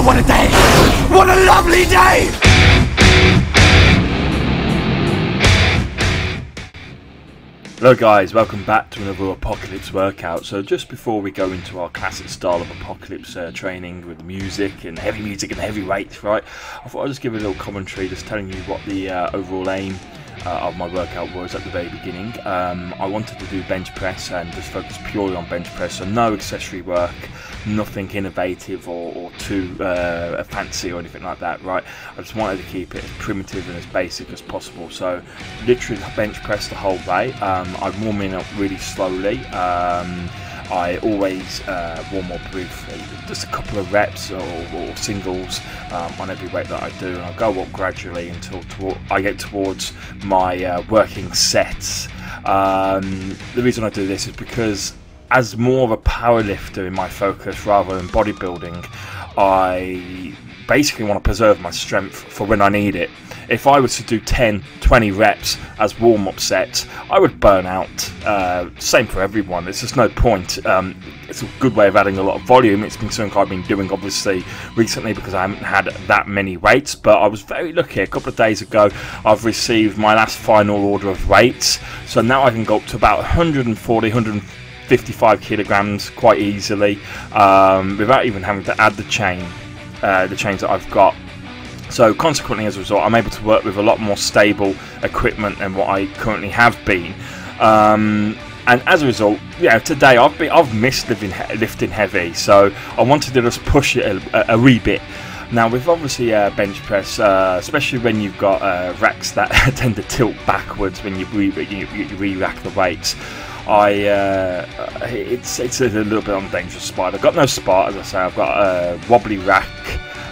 Oh, what a day! What a lovely day! Hello guys, welcome back to another Apocolypse workout. So just before we go into our classic style of Apocolypse training with music and heavy weights, right, I thought I'd just give a little commentary, just telling you what the overall aim of my workout was at the very beginning. I wanted to do bench press and just focus purely on bench press, so no accessory work, nothing innovative or too fancy or anything like that, right? I just wanted to keep it as primitive and as basic as possible. So literally bench press the whole way. I'm warming up really slowly. I always warm up with just a couple of reps or singles on every weight that I do, and I'll go up gradually until I get towards my working sets. The reason I do this is because as more of a power lifter in my focus rather than bodybuilding, I basically want to preserve my strength for when I need it. If I was to do 10-20 reps as warm-up sets, I would burn out. Same for everyone, there's just no point. It's a good way of adding a lot of volume. It's been something I've been doing obviously recently because I haven't had that many weights, but I was very lucky. A couple of days ago I've received my last final order of weights, so now I can go up to about 140, 155 kilograms quite easily without even having to add the chains that I've got. So consequently, as a result, I'm able to work with a lot more stable equipment than what I currently have been. And as a result, yeah, today I've missed lifting heavy, so I wanted to just push it a wee bit. Now with obviously bench press, especially when you've got racks that tend to tilt backwards when you re-rack the weights, it's a little bit on the dangerous side. I've got no spot, as I say. I've got a wobbly rack,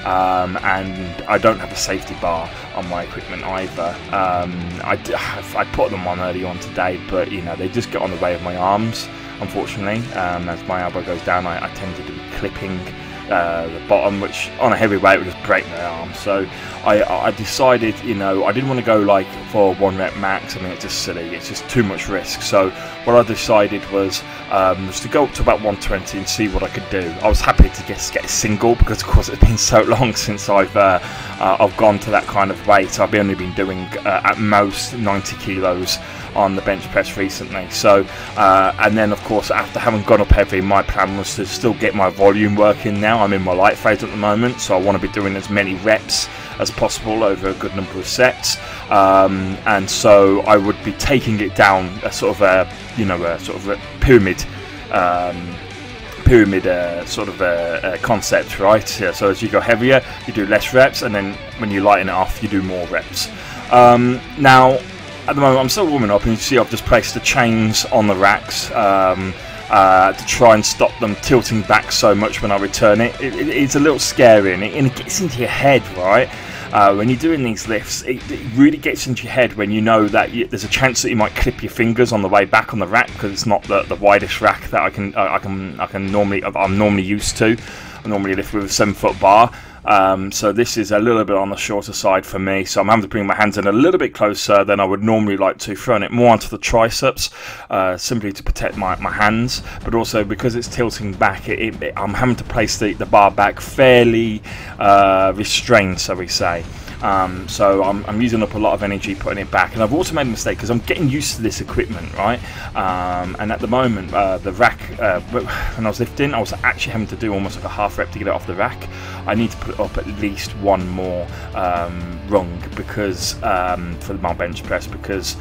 and I don't have a safety bar on my equipment either. I put them on early on today, but you know, they just get on the way of my arms, unfortunately. As my elbow goes down, I tended to be clipping the bottom, which on a heavy weight would just break my arm. So I decided, you know, I didn't want to go like for 1 rep max. I mean, it's just silly, it's just too much risk. So what I decided was to go up to about 120 and see what I could do. I was happy to get a single because of course it's been so long since I've gone to that kind of weight. I've only been doing at most 90 kilos on the bench press recently. So and then of course, after having gone up heavy, my plan was to still get my volume working. Now I'm in my light phase at the moment, so I want to be doing as many reps as possible over a good number of sets, and so I would be taking it down a sort of a, you know, a sort of a pyramid sort of a concept, right? Yeah, so as you go heavier, you do less reps, and then when you lighten it off, you do more reps. Now at the moment I'm still warming up, and you see I've just placed the chains on the racks to try and stop them tilting back so much when I return it. It's a little scary, and it gets into your head, right? When you're doing these lifts, it really gets into your head when you know that there's a chance that you might clip your fingers on the way back on the rack, because it's not the widest rack that I'm normally used to. I normally lift with a 7-foot bar. So this is a little bit on the shorter side for me, so I'm having to bring my hands in a little bit closer than I would normally like to, throwing it more onto the triceps, simply to protect my hands, but also because it's tilting back, I'm having to place the bar back fairly restrained, so we say. So I'm using up a lot of energy putting it back, and I've also made a mistake because I'm getting used to this equipment, right? And at the moment, the rack, when I was lifting, I was actually having to do almost like a half rep to get it off the rack. I need to put it up at least one more rung because for my bench press, because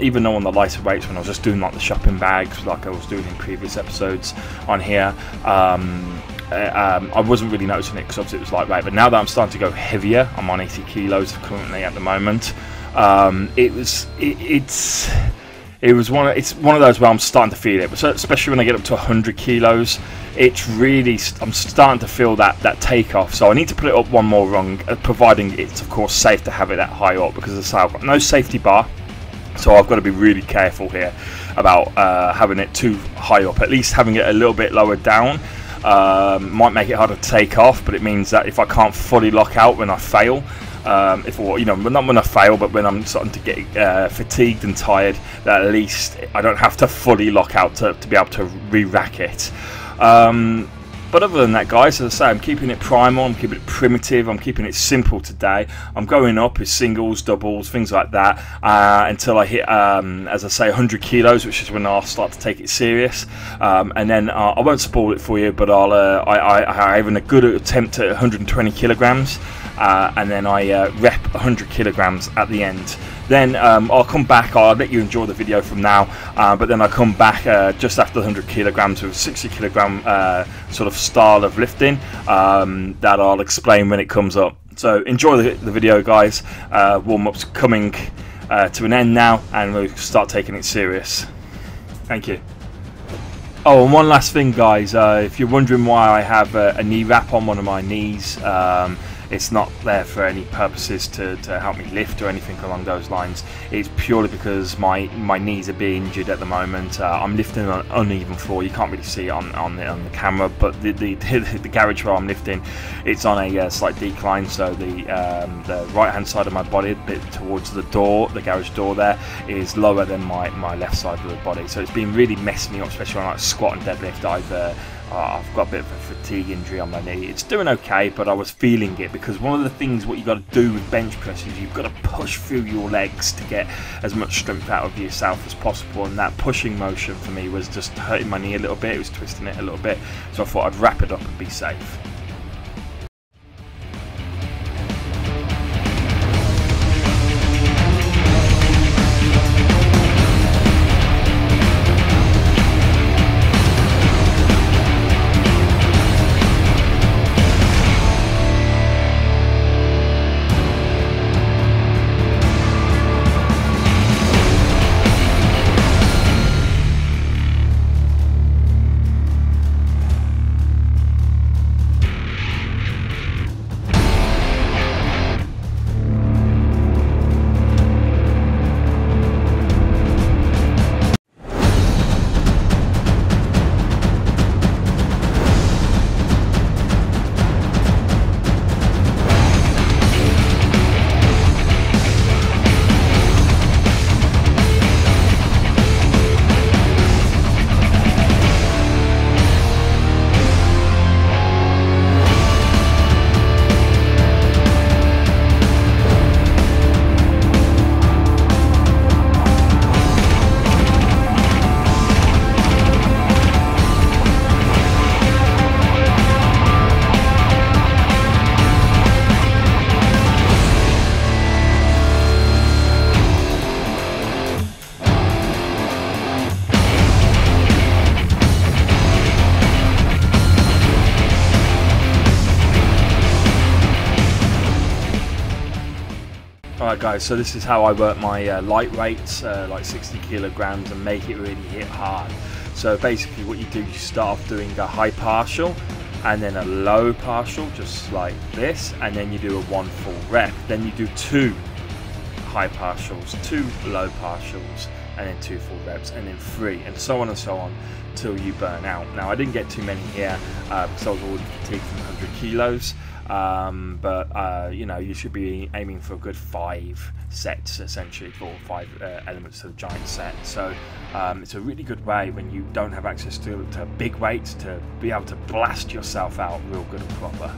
even though on the lighter weights, when I was just doing like the shopping bags like I was doing in previous episodes on here, I wasn't really noticing it because obviously it was lightweight, but now that I'm starting to go heavier, I'm on 80 kilos currently at the moment. It's one of those where I'm starting to feel it, but especially when I get up to 100 kilos, it's really, I'm starting to feel that takeoff. So I need to put it up one more rung, providing it's of course safe to have it that high up, because as I say, I've got no safety bar. So I've got to be really careful here about having it too high up. At least having it a little bit lower down might make it harder to take off, but it means that if I can't fully lock out when I fail, not when I fail, but when I'm starting to get fatigued and tired, that at least I don't have to fully lock out to be able to re-rack it. But other than that, guys, as I say, I'm keeping it primal, I'm keeping it primitive, I'm keeping it simple today. I'm going up with singles, doubles, things like that, until I hit, as I say, 100 kilos, which is when I'll start to take it serious. And then I won't spoil it for you, but I have a good attempt at 120 kilograms, and then I rep 100 kilograms at the end. Then I'll come back, I'll let you enjoy the video from now, but then I'll come back just after 100 kilograms with a 60 kilogram sort of style of lifting that I'll explain when it comes up. So enjoy the video, guys. Warm-up's coming to an end now, and we'll start taking it serious. Thank you. Oh, and one last thing, guys, if you're wondering why I have a knee wrap on one of my knees, it's not there for any purposes to help me lift or anything along those lines. It's purely because my knees are being injured at the moment. I'm lifting on an uneven floor. You can't really see it on the camera, but the garage where I'm lifting, it's on a slight decline, so the right hand side of my body, a bit towards the door, the garage door there, is lower than my left side of the body. So it's been really messing me up, especially on like squat and deadlift. I've got a bit of a fatigue injury on my knee. It's doing okay, but I was feeling it, because one of the things what you got to do with bench press is you've got to push through your legs to get as much strength out of yourself as possible, and that pushing motion for me was just hurting my knee a little bit. It was twisting it a little bit, so I thought I'd wrap it up and be safe. Alright guys, so this is how I work my light weights, like 60 kilograms, and make it really hit hard. So basically what you do, you start off doing a high partial and then a low partial, just like this, and then you do a 1 full rep. Then you do 2 high partials, 2 low partials, and then 2 full reps, and then 3, and so on till you burn out. Now I didn't get too many here because I was already fatigued from 100 kilos. But you know, you should be aiming for a good 5 sets, essentially 4 or 5 elements to the giant set. So it's a really good way when you don't have access to big weights to be able to blast yourself out real good and proper.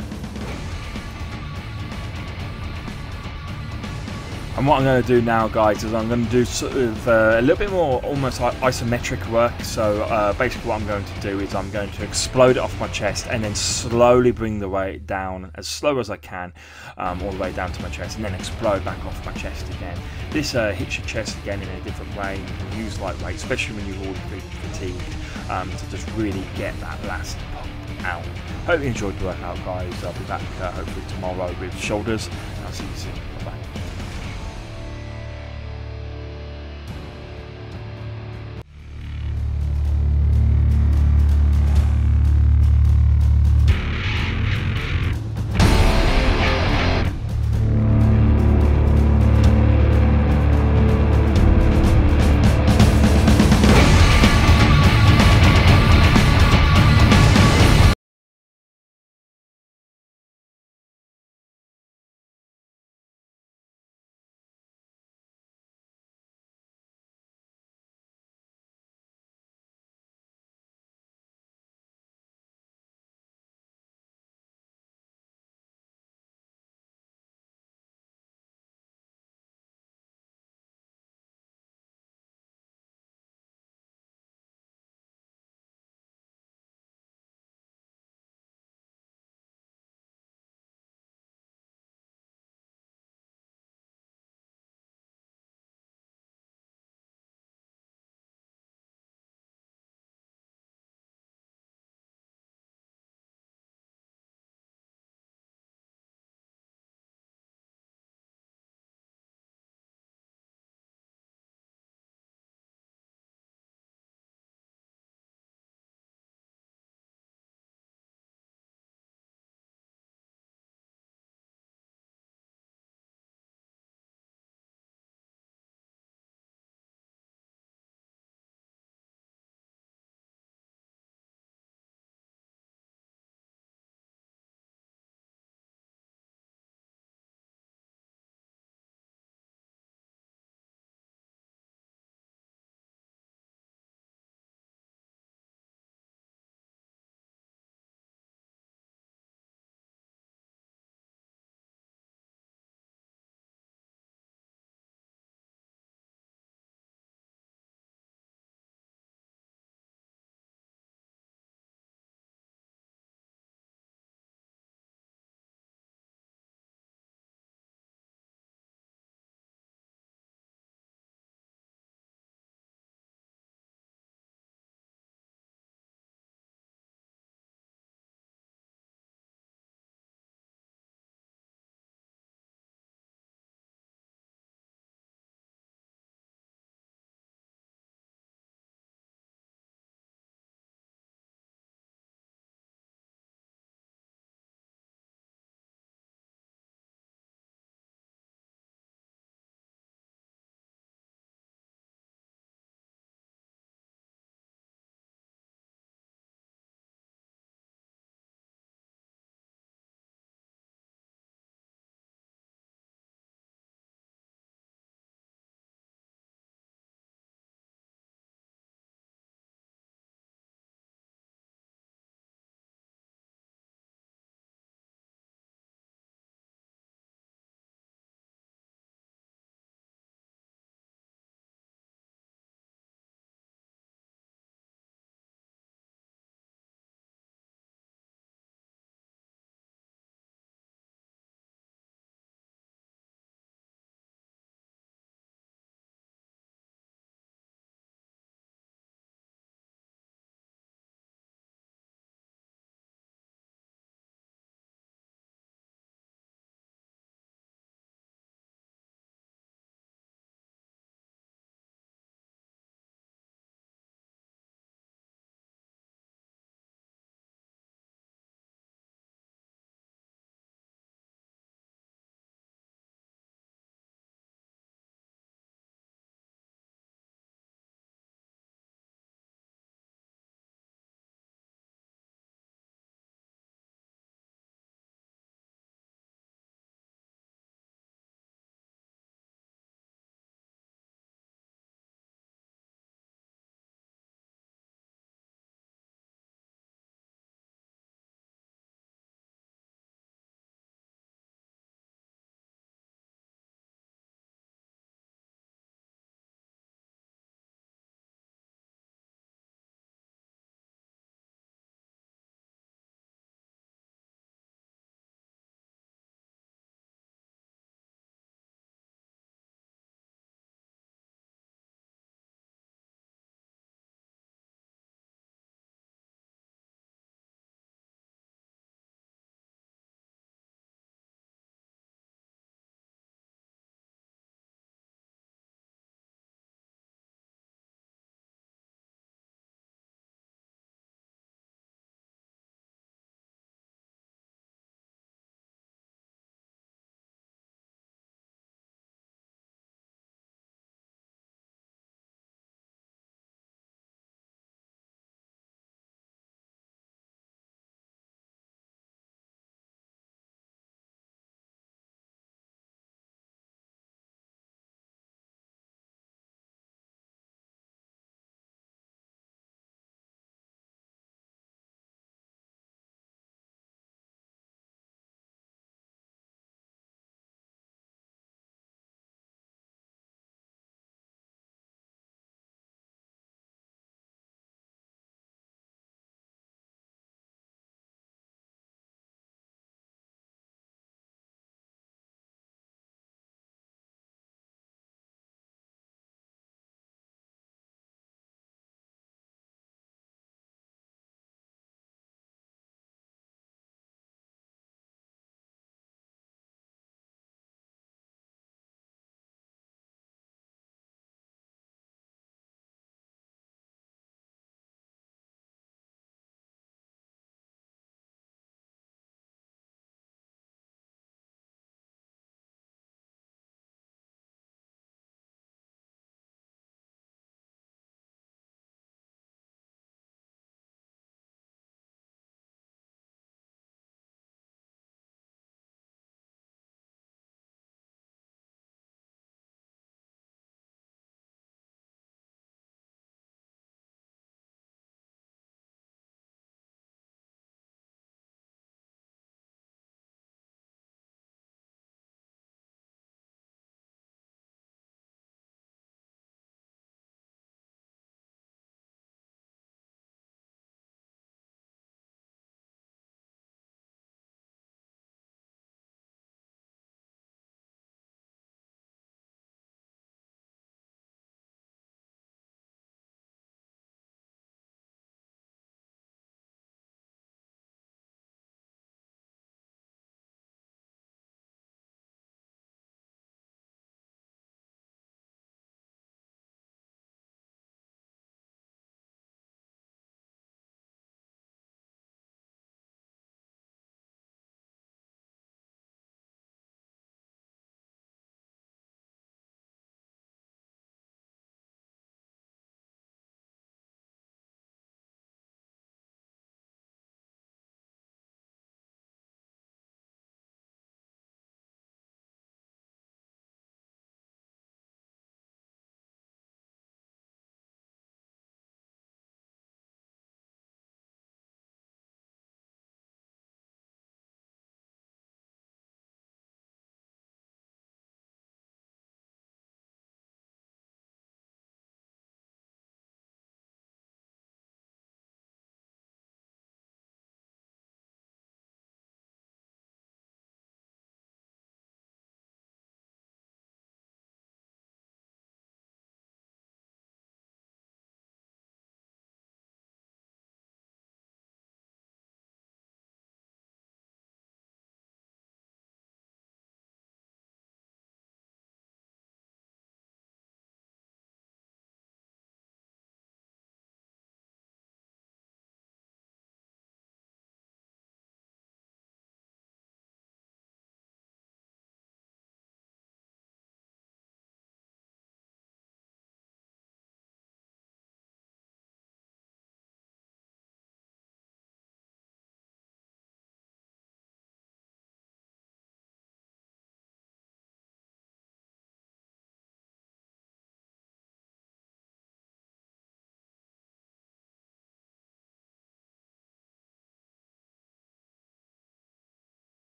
And what I'm going to do now, guys, is I'm going to do sort of a little bit more almost like isometric work. So basically what I'm going to do is I'm going to explode it off my chest and then slowly bring the weight down as slow as I can, all the way down to my chest, and then explode back off my chest again. This hits your chest again in a different way. You can use light weight, especially when you're already feeling fatigued, to just really get that last pump out. Hope you enjoyed the workout, guys. I'll be back hopefully tomorrow with shoulders. I'll see you soon. Bye bye.